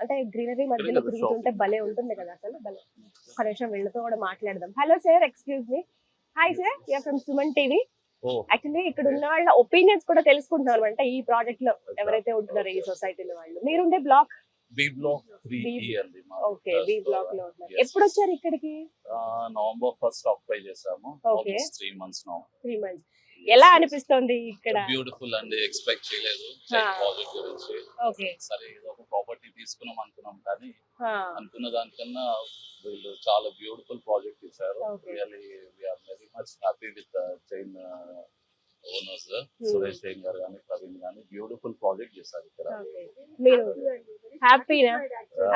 అంటే గ్రీనరీ మధ్యలో తిరుగుతుంటే భలే ఉంటుంది కదా అసలు. భలే. ఒక నిమిషం వీళ్ళతో కూడా మాట్లాడదాం. Hello sir, excuse me. Hi sir, you are from Suman TV. Actually ఇక్కడ ఉన్న వాళ్ళ ఒపీనియన్స్ కూడా తెలుసుకుంటున్నారు, అంటే ఈ ప్రాజెక్ట్ లో ఎవరైతే ఉంటున్నారో ఈ సొసైటీలో వాళ్ళు. మీరుండే బ్లాక్ బి బ్లాక్ 3E అండి. ఓకే, బి బ్లాక్ లో ఉన్నారు. ఎప్పుడు వచ్చారు ఇక్కడికి? November 1st ఆక్యుపై చేసాము. ఓకే. 3 months now. 3 months. ఎలా అనిపిస్తుంది ఇక్కడ? బ్యూటిఫుల్ అండి. ఎక్స్పెక్ట్ చేయలేదు ప్రాజెక్ట్ గురించి. ఓకే. సరే ఏదో ఒక ప్రాపర్టీ తీసుకున్నాం అనుకున్నాం, కానీ అనుకున్న దానికన్నా వీళ్ళు చాలా బ్యూటిఫుల్ ప్రాజెక్ట్ ఇచ్చారు. Really we are very much happy with Jain owners Suresh Jain గారు కానీ ప్రవీణ్ కానీ బ్యూటిఫుల్ ప్రాజెక్ట్ చేశారు ఇక్కడ. మీరు హ్యాపీనా?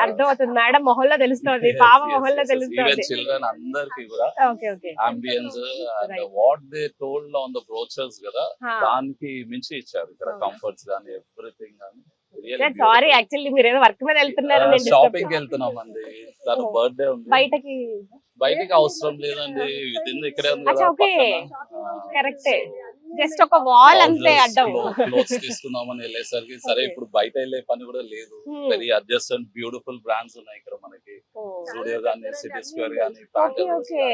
అర్థమవుతుంది మేడం మొహంలో తెలుస్తుంది, పాప మొహంలో ఈవెన్ తెలుస్తుంది. చిల్డ్రన్ అందరికి కూడా okay okay ambience and Right. What they told on the brochures కదా దానికి మించి ఇచ్చారు ఇక్కడ. అవునా? కంఫర్ట్స్ కానీ ఎవ్రీథింగ్ కానీ సారీ యాక్చువల్లీ మీరు ఏదో వర్క్ మీద వెళ్తున్నారు, నేను disturb షాపింగ్ కి వెళ్తున్నాం అండి. తన Oh. బర్త్డే ఉంది, బయటకి. బయటికి అవసరం లేదండి, విత్ ఇన్ ఇక్కడే ఉంది అచ్చా, కదా okay. పక్కన. కరెక్టే, జస్ట్ ఒక వాల్ అంతే అడ్డం. క్లోత్స్ తీసుకుందామని వెళ్ళేసరికి సరే Okay. ఇప్పుడు బయట వెళ్ళే పని కూడా లేదు. Hmm. Very adjusted beautiful brands ఉన్నాయి ఇక్కడ మనకి. స్టూడియో కానీ సిటీ స్క్వేర్ కానీ ఓకే ఓకే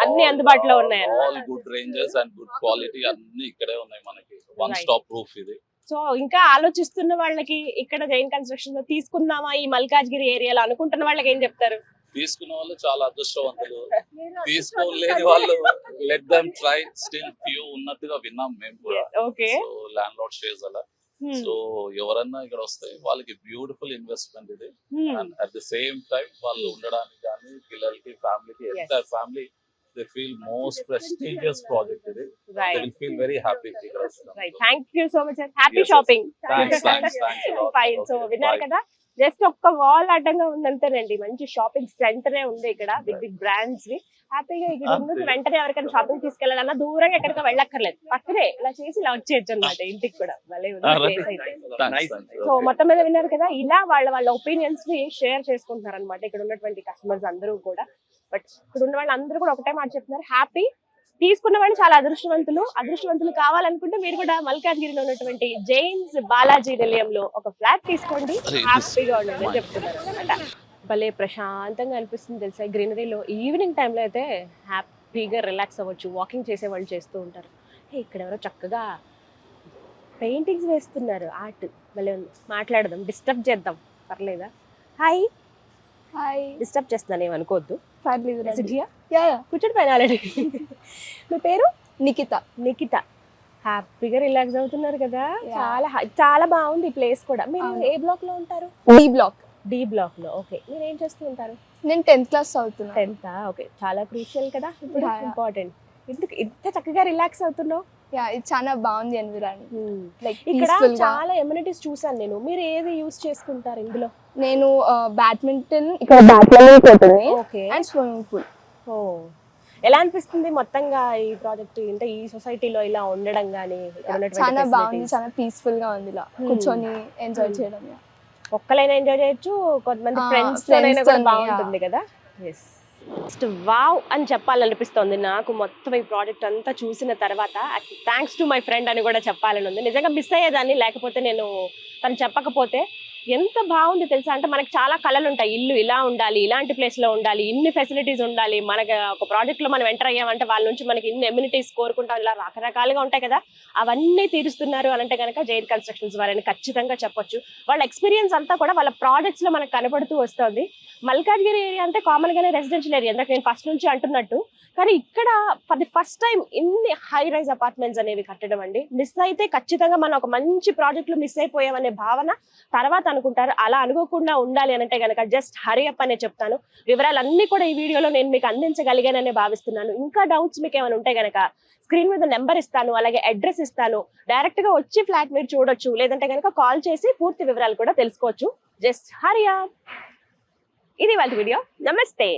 అన్ని అందుబాటులో ఉన్నాయి అన్నమాట. All good ranges and good quality అన్ని ఇక్కడే ఉన్నాయి మనకి. One Right. స్టాప్ ప్రూఫ్ ఇది. సో ఇంకా ఆలోచిస్తున్న వాళ్ళకి ఇక్కడ జైన్ కన్స్ట్రక్షన్ లో తీసుకుందామా ఈ మల్కాజ్గిరి ఏరియాలో అనుకుంటున్న వాళ్ళకి ఏం చెప్తారు? తీసుకున్న వాళ్ళు చాలా అదృష్టవంతులు, తీసుకోలేని వాళ్ళు let them try. Still few ఉన్నట్టుగా విన్నాం మేము కూడా. Okay so landlord shares అలా. సో ఎవరన్నా ఇక్కడ వస్తే వాళ్ళకి బ్యూటిఫుల్ ఇన్వెస్ట్మెంట్ ఇది. And at the same time వాళ్ళు ఉండడానికి కానీ పిల్లలకి ఫ్యామిలీకి entire family they feel most prestigious project ఇది. They right will feel very happy ఇక్కడ వస్తున్నాం. Right thank you so much sir, happy Yes, yes. Shopping. Thanks a lot. Fine. So Okay, విన్నారు bye. కదా, జస్ట్ ఒక్క wall అడ్డంగా ఉందంతేనండి, మంచి shopping సెంటరే ఉంది ఇక్కడ, బిగ్ బిగ్ బ్రాండ్స్ వి. హ్యాపీగా ఇక్కడ నుంచి వెంటనే ఎవరికైనా షాపింగ్ తీసుకెళ్లాలన్నా దూరంగా ఎక్కడికి వెళ్ళక్కర్లేదు, పక్కనే ఇలా చేసి ఇలా వచ్చేయచ్చు అనమాట ఇంటికి కూడా. భలే ఉంది place అయితే. Thanks, thanks. సో మొత్తం మీద విన్నారు కదా, ఇలా వాళ్ళ ఒపీనియన్స్ ని షేర్ చేసుకుంటున్నారు అనమాట ఇక్కడ ఉన్నటువంటి కస్టమర్స్ అందరూ కూడా. బట్ ఇక్కడ ఉన్న వాళ్ళు అందరూ కూడా ఒకటే మాట చెప్తున్నారు, హ్యాపీ. తీసుకున్న వాళ్ళు చాలా అదృష్టవంతులు కావాలనుకుంటే మీరు కూడా మల్కాజ్గిరిలో ఉన్నటువంటి జైన్స్ బాలాజీ నిలయంలో ఒక ఫ్లాట్ తీసుకోండి, హ్యాపీగా ఉండండి అని చెప్తున్నారు అనమాట. భలే ప్రశాంతంగా అనిపిస్తుంది తెలుసా గ్రీనరీలో. ఈవినింగ్ టైంలో అయితే హ్యాపీగా రిలాక్స్ అవ్వచ్చు, వాకింగ్ చేసే వాళ్ళు చేస్తూ ఉంటారు. ఇక్కడ ఎవరో చక్కగా పెయింటింగ్స్ వేస్తున్నారు, ఆర్ట్ భలే ఉంది. మాట్లాడదాం, డిస్టర్బ్ చేద్దాం, పర్లేదా? హాయ్, హాయ్, డిస్టర్బ్ చేస్తున్నాను ఏమనుకోవద్దు. పర్లేదు రండి. సిద్ధియా యా కూర్చొని పైన ఆల్రెడీ. మీ పేరు? నిఖిత. నిఖిత. హ్యాపీగా రిలాక్స్ అవుతున్నారు కదా. Yeah. చాలా బాగుంది ఈ ప్లేస్ కూడా. మీరు అవును. ఏ బ్లాక్ లో ఉంటారు? D block. డి బ్లాక్ లో. ఓకే, మీరు ఏం చేస్తూ ఉంటారు? నేను 10th క్లాస్ చదువుతున్నా. 10th. ఓకే, చాలా క్రూషియల్ కదా ఇప్పుడు, Yeah, yeah. ఇంపార్టెంట్. ఎందుకు ఇంత చక్కగా రిలాక్స్ అవుతున్నావు? యా, ఇది చాలా బాగుంది ఎన్విరాన్మెంట్, లైక్ ఇక్కడ పీస్ఫుల్ గా. చాలా ఎమ్యూనిటీస్ చూసాను నేను. మీరు ఏది యూస్ చేసుకుంటారు ఇందులో? నేను బ్యాడ్మింటన్, ఇక్కడ బ్యాడ్మింటన్ ఉంటుంది ఓకే. And swimming pool. ఓ, ఎలా అనిపిస్తుంది మొత్తంగా ఈ ప్రాజెక్ట్, అంటే ఈ సొసైటీలో ఇలా ఉండడం గానీ ఇక్కడ ఉన్నటువంటి చాలా బాగుంది, facilities? చాలా పీస్ఫుల్ గా ఉంది ఇలా కూర్చొని ఎంజాయ్ చేయడం. yeah. ఒక్కలైనా ఎంజాయ్ చేయొచ్చు, కొంతమంది ఫ్రెండ్స్ friends కూడా తోని, బాగుంటుంది కదా. ఎస్, జస్ట్ వావ్ అని చెప్పాలనిపిస్తుంది నాకు మొత్తం ఈ ప్రాజెక్ట్ అంతా చూసిన తర్వాత. థ్యాంక్స్ టు మై ఫ్రెండ్ అని కూడా చెప్పాలని ఉంది. నిజంగా మిస్ అయ్యేదాన్ని లేకపోతే, నేను తను చెప్పకపోతే. ఎంత బాగుంది తెలుసా, అంటే మనకి చాలా కళలు ఉంటాయి, ఇల్లు ఇలా ఉండాలి, ఇలాంటి ప్లేస్ లో ఉండాలి, ఇన్ని ఫెసిలిటీస్ ఉండాలి. మనకి ఒక ప్రాజెక్ట్ లో మనం ఎంటర్ అయ్యామంటే వాళ్ళ నుంచి మనకి ఇన్ని ఎమ్యూనిటీస్ కోరుకుంటాం, ఇలా రకరకాలుగా ఉంటాయి కదా. అవన్నీ తీరుస్తున్నారు అని అంటే కనుక జైన్ కన్స్ట్రక్షన్స్ వారని ఖచ్చితంగా చెప్పొచ్చు. వాళ్ళ ఎక్స్పీరియన్స్ అంతా కూడా వాళ్ళ ప్రాజెక్ట్స్ లో మనకు కనబడుతూ వస్తుంది. మల్కాజ్గిరి ఏరియా అంటే కామన్ గానే రెసిడెన్షియల్ ఏరియా, ఎందుకంటే నేను ఫస్ట్ నుంచి అంటున్నట్టు. కానీ ఇక్కడ ఫర్ ది ఫస్ట్ టైం ఇన్ని హై రైజ్ అపార్ట్మెంట్స్ అనేవి కట్టడం అండి. మిస్ అయితే ఖచ్చితంగా మనం ఒక మంచి ప్రాజెక్ట్ లో మిస్ అయిపోయామనే భావన తర్వాత అనుకుంటారు. అలా అనుకోకుండా ఉండాలి అని అంటే కనుక జస్ట్ హరీ అప్ అనే చెప్తాను. వివరాలన్నీ కూడా ఈ వీడియోలో నేను మీకు అందించగలిగాననే భావిస్తున్నాను. ఇంకా డౌట్స్ మీకు ఏమైనా ఉంటే కనుక స్క్రీన్ మీద నెంబర్ ఇస్తాను, అలాగే అడ్రస్ ఇస్తాను. డైరెక్ట్ గా వచ్చి ఫ్లాట్ మీరు చూడొచ్చు, లేదంటే కనుక కాల్ చేసి పూర్తి వివరాలు కూడా తెలుసుకోవచ్చు. Just hurry up. ఇది వాళ్ళ వీడియో. నమస్తే.